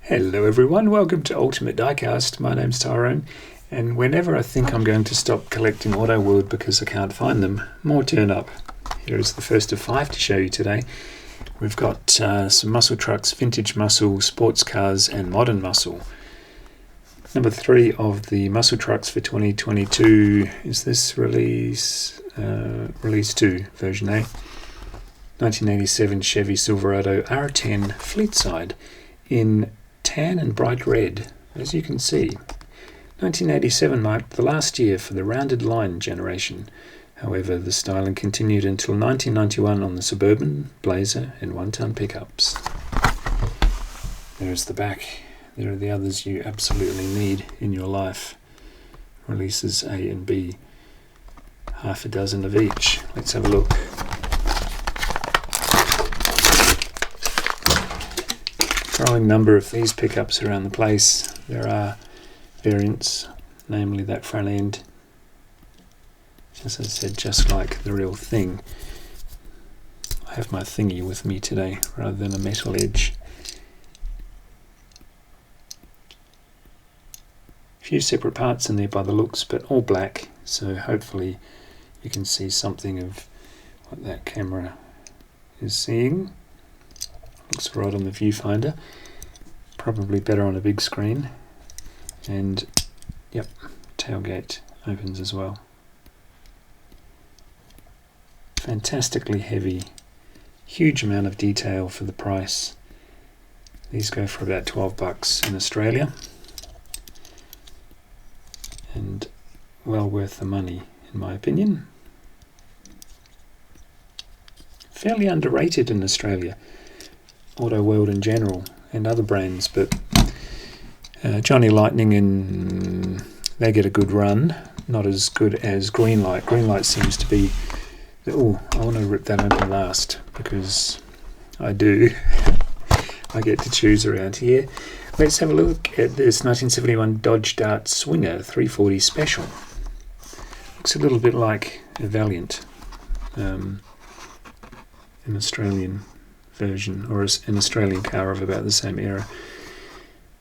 Hello everyone, welcome to Ultimate Diecast. My name's Tyrone, and whenever I think I'm going to stop collecting Auto World because I can't find them, more turn up. Here is the first of 5 to show you today. We've got some muscle trucks, vintage muscle, sports cars and modern muscle. Number 3 of the muscle trucks for 2022 is this release 2, version A. 1987 Chevy Silverado R10 Fleetside in tan and bright red, as you can see. 1987 marked the last year for the rounded line generation. However, the styling continued until 1991 on the Suburban, Blazer and one-ton pickups. There's the back. There are the others you absolutely need in your life. Releases A and B. Half a dozen of each. Let's have a look. Growing number of these pickups around the place. There are variants, namely that front end, as I said, just like the real thing. I have my thingy with me today rather than a metal edge. A few separate parts in there by the looks, but all black, so hopefully you can see something of what that camera is seeing. Looks right on the viewfinder, probably better on a big screen, and yep, tailgate opens as well. Fantastically heavy, huge amount of detail for the price. These go for about $12 in Australia, and well worth the money in my opinion. Fairly underrated in Australia, Auto World in general, and other brands, but Johnny Lightning and they get a good run, not as good as Greenlight. Greenlight seems to be, oh, I want to rip that open last, because I do. I get to choose around here. Let's have a look at this 1971 Dodge Dart Swinger 340 Special. Looks a little bit like a Valiant, an Australian version, or an Australian car of about the same era.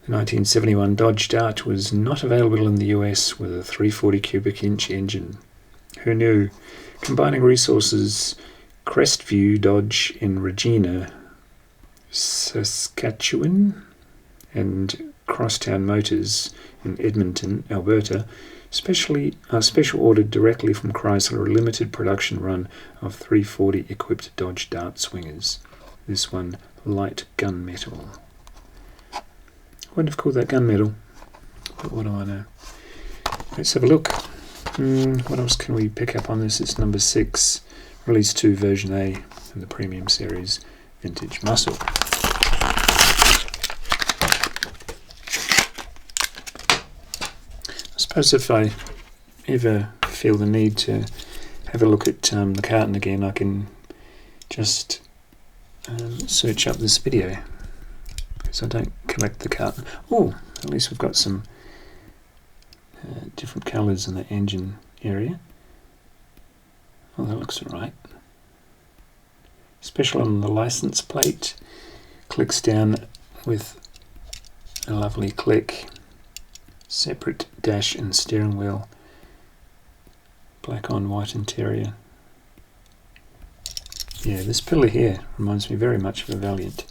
The 1971 Dodge Dart was not available in the US with a 340 cubic inch engine. Who knew? Combining resources, Crestview Dodge in Regina, Saskatchewan, and Crosstown Motors in Edmonton, Alberta, special ordered directly from Chrysler, a limited production run of 340 equipped Dodge Dart Swingers. This one, light gunmetal. I wouldn't have called that gunmetal, but what do I know? Let's have a look. What else can we pick up on this? It's number 6, release 2, version A, in the premium series, vintage muscle. I suppose if I ever feel the need to have a look at the carton again, I can just search up this video, because I don't collect the carton. Oh, at least we've got some different colours in the engine area. Oh, that looks alright. Special on the license plate, clicks down with a lovely click. Separate dash and steering wheel, black on white interior. Yeah, this pillar here reminds me very much of a Valiant.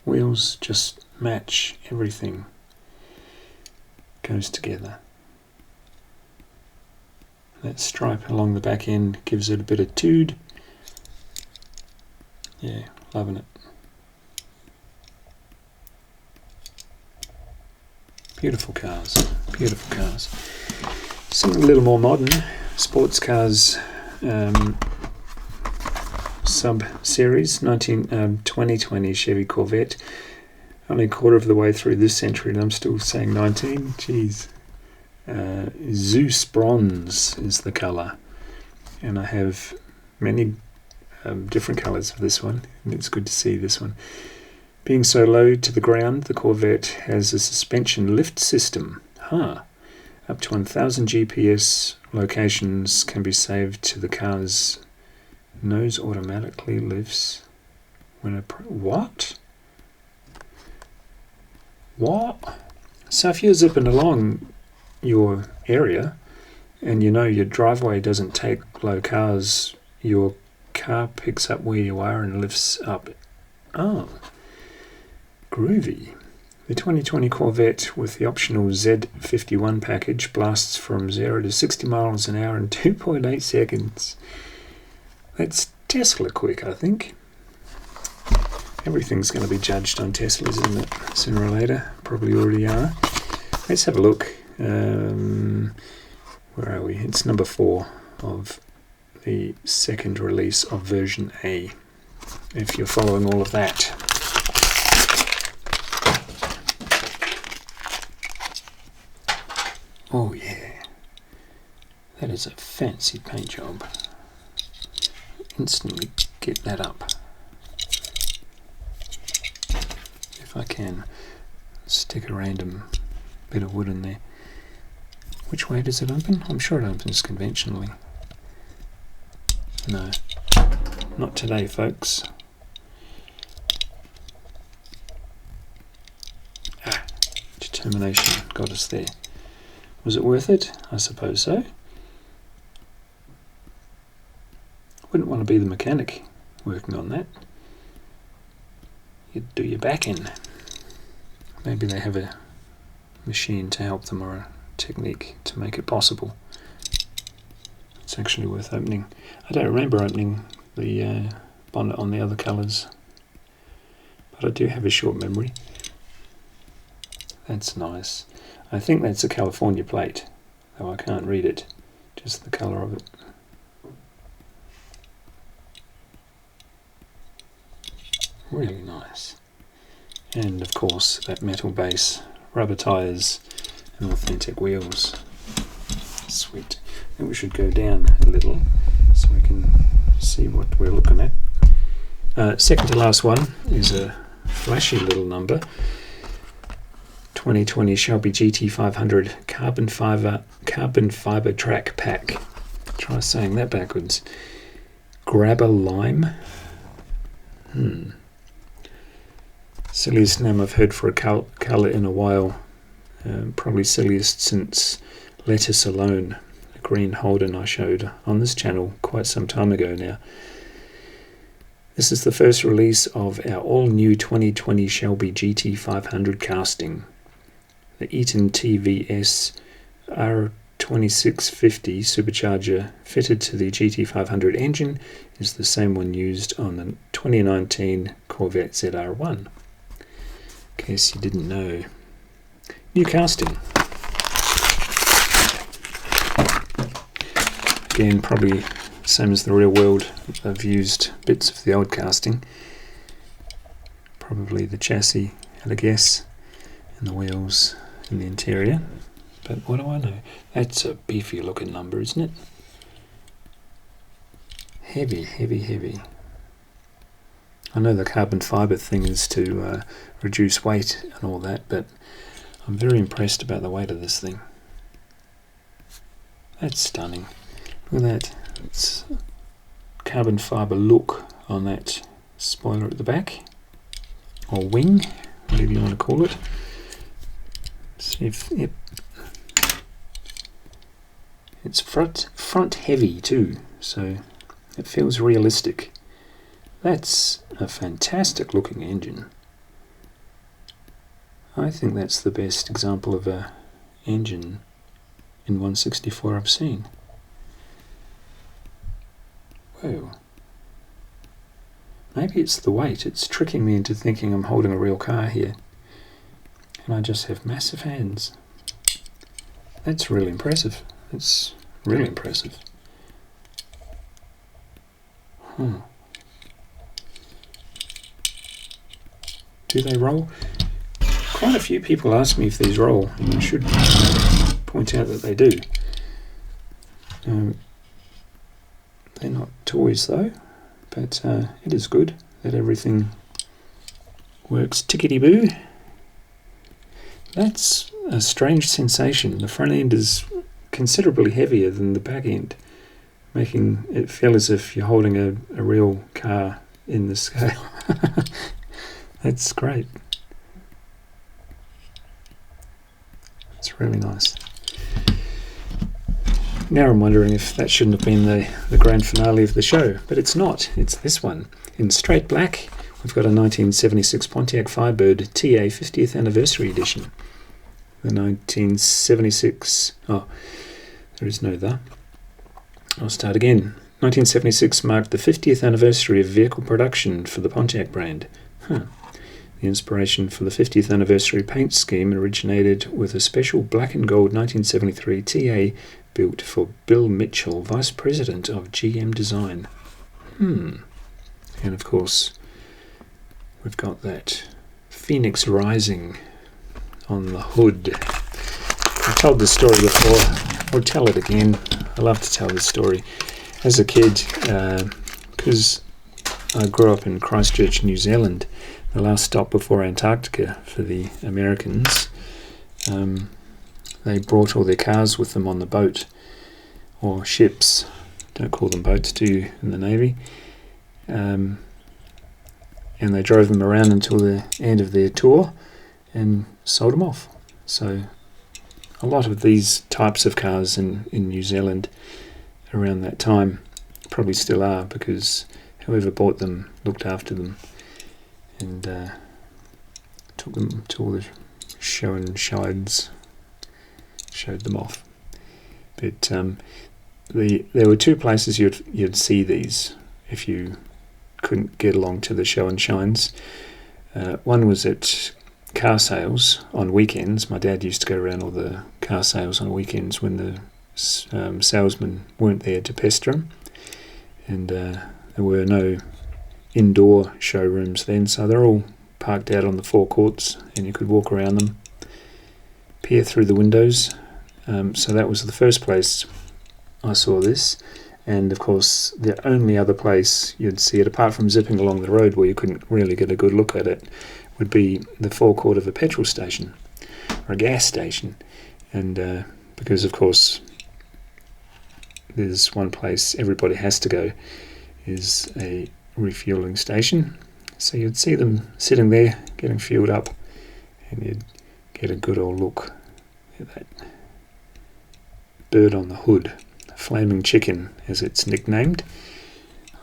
Wheels just match everything. Goes together. That stripe along the back end gives it a bit of tood. Yeah, loving it. Beautiful cars, beautiful cars. Something a little more modern, sports cars sub-series, 2020 Chevy Corvette. Only a quarter of the way through this century and I'm still saying 19, jeez. Zeus Bronze is the colour, and I have many different colours for this one, and it's good to see this one. Being so low to the ground, the Corvette has a suspension lift system. Up to 1000 GPS locations can be saved to the car's nose automatically lifts What? So if you're zipping along your area and you know your driveway doesn't take low cars, your car picks up where you are and lifts up. Oh, groovy. The 2020 Corvette with the optional Z51 package blasts from 0 to 60 miles an hour in 2.8 seconds. That's Tesla quick, I think. Everything's going to be judged on Teslas, isn't it? Sooner or later. Probably already are. Let's have a look. Where are we? It's number 4 of the second release of version A, if you're following all of that. Oh yeah, that is a fancy paint job. Instantly get that up. If I can stick a random bit of wood in there. Which way does it open? I'm sure it opens conventionally. No, not today, folks. Determination got us there. Was it worth it? I suppose so. Wouldn't want to be the mechanic working on that. You'd do your back in. Maybe they have a machine to help them or a technique to make it possible. It's actually worth opening. I don't remember opening the bonnet on the other colours, but I do have a short memory. That's nice. I think that's a California plate, though I can't read it, just the colour of it. Really nice. And of course that metal base, rubber tyres and authentic wheels. Sweet. I think we should go down a little so we can see what we're looking at. Second to last one is a flashy little number. 2020 Shelby GT500 carbon fiber track pack. Try saying that backwards. Grab a lime. Silliest name I've heard for a colour in a while. Probably silliest since lettuce alone. A green Holden I showed on this channel quite some time ago now. This is the first release of our all-new 2020 Shelby GT500 casting. The Eaton TVS R2650 supercharger fitted to the GT500 engine is the same one used on the 2019 Corvette ZR1. In case you didn't know. New casting. Again, probably same as the real world. I've used bits of the old casting. Probably the chassis, I'd guess, and the wheels and the interior. But what do I know? That's a beefy looking number, isn't it? Heavy, heavy, heavy. I know the carbon fibre thing is to reduce weight and all that, but I'm very impressed about the weight of this thing. That's stunning. Look at that. It's carbon fibre look on that spoiler at the back, or wing, whatever you want to call it. See if it's front heavy too, so it feels realistic. That's a fantastic looking engine. I think that's the best example of a engine in 164 I've seen. Whoa. Maybe it's the weight. It's tricking me into thinking I'm holding a real car here. And I just have massive hands. That's really impressive. It's really impressive. Do they roll? Quite a few people ask me if these roll, and I should point out that they do. They're not toys though, but it is good that everything works tickety-boo. That's a strange sensation. The front end is considerably heavier than the back end, making it feel as if you're holding a real car in the scale. That's great. It's really nice. Now I'm wondering if that shouldn't have been the grand finale of the show, but it's not. It's this one. In straight black, we've got a 1976 Pontiac Firebird TA 50th Anniversary Edition. The 1976... Oh, there is no the. I'll start again. 1976 marked the 50th anniversary of vehicle production for the Pontiac brand. The inspiration for the 50th anniversary paint scheme originated with a special black and gold 1973 TA built for Bill Mitchell, Vice President of GM Design. And of course, we've got that Phoenix Rising on the hood. I've told this story before. I'll tell it again. I love to tell this story. As a kid, because I grew up in Christchurch, New Zealand, the last stop before Antarctica for the Americans, they brought all their cars with them on the boat, or ships. Don't call them boats, do you, in the Navy? And they drove them around until the end of their tour and sold them off. So a lot of these types of cars in New Zealand around that time probably still are, because whoever bought them looked after them and took them to all the show and shines, showed them off. But there were two places you'd see these if you couldn't get along to the show and shines. One was at car sales on weekends. My dad used to go around all the car sales on weekends when the salesmen weren't there to pester him, and there were no indoor showrooms then, so they're all parked out on the forecourts and you could walk around them, peer through the windows. So that was the first place I saw this, and of course the only other place you'd see it, apart from zipping along the road where you couldn't really get a good look at it, would be the forecourt of a petrol station or a gas station. And because of course there's one place everybody has to go, is a refueling station. So you'd see them sitting there getting fueled up, and you'd get a good old look at that bird on the hood, Flaming Chicken as it's nicknamed.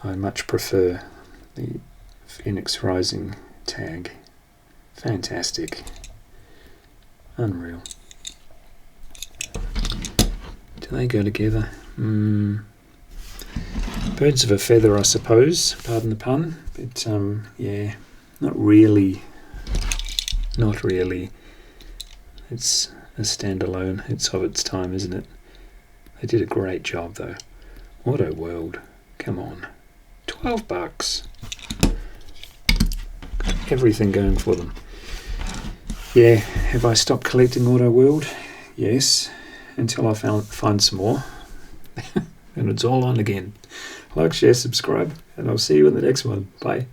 I much prefer the Phoenix Rising tag. Fantastic. Unreal. Do they go together? Birds of a feather, I suppose, pardon the pun, but yeah, not really. It's a standalone. It's of its time, isn't it? They did a great job though. What a world. Come on. $12. Got everything going for them. Yeah, have I stopped collecting Auto World? Yes, until I find some more. And it's all on again. Like, share, subscribe, and I'll see you in the next one. Bye.